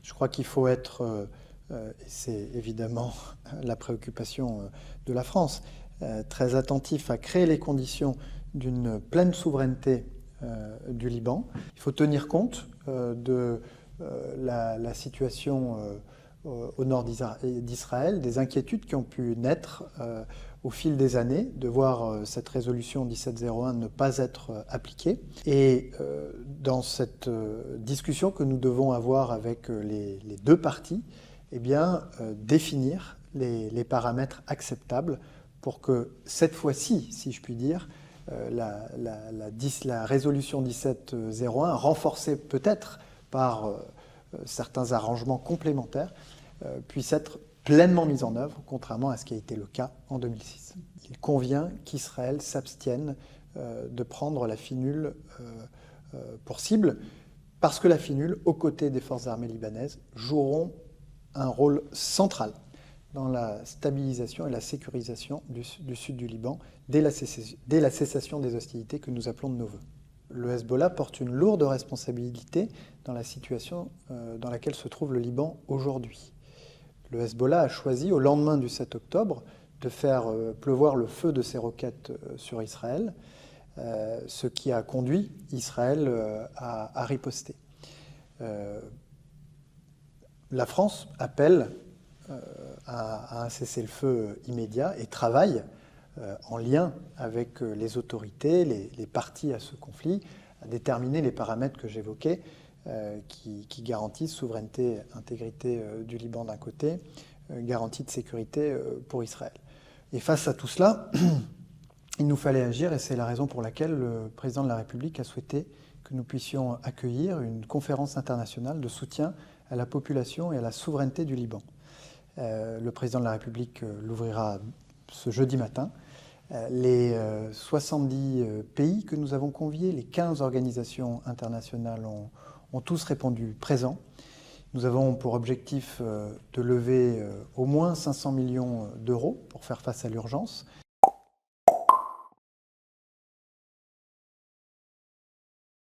Je crois qu'il faut être, et c'est évidemment la préoccupation de la France, très attentif à créer les conditions d'une pleine souveraineté du Liban. Il faut tenir compte de la situation au nord d'Israël, des inquiétudes qui ont pu naître au fil des années, de voir cette résolution 1701 ne pas être appliquée. Et dans cette discussion que nous devons avoir avec les deux parties, eh bien, définir les paramètres acceptables pour que cette fois-ci, si je puis dire, la résolution 1701, renforcée peut-être par certains arrangements complémentaires, puisse être pleinement mise en œuvre, contrairement à ce qui a été le cas en 2006. Il convient qu'Israël s'abstienne de prendre la FINUL pour cible, parce que la FINUL, aux côtés des forces armées libanaises, joueront un rôle central dans la stabilisation et la sécurisation du sud du Liban dès la cessation des hostilités que nous appelons de nos vœux. Le Hezbollah porte une lourde responsabilité dans la situation dans laquelle se trouve le Liban aujourd'hui. Le Hezbollah a choisi, au lendemain du 7 octobre, de faire pleuvoir le feu de ses roquettes sur Israël, ce qui a conduit Israël à riposter. La France appelle à un cessez-le-feu immédiat et travaille en lien avec les autorités, les parties à ce conflit, à déterminer les paramètres que j'évoquais qui garantissent souveraineté, intégrité du Liban d'un côté, garantie de sécurité pour Israël. Et face à tout cela, il nous fallait agir et c'est la raison pour laquelle le président de la République a souhaité que nous puissions accueillir une conférence internationale de soutien à la population et à la souveraineté du Liban. Le président de la République l'ouvrira ce jeudi matin. Les 70 pays que nous avons conviés, les 15 organisations internationales ont tous répondu présents. Nous avons pour objectif de lever au moins 500 millions d'euros pour faire face à l'urgence.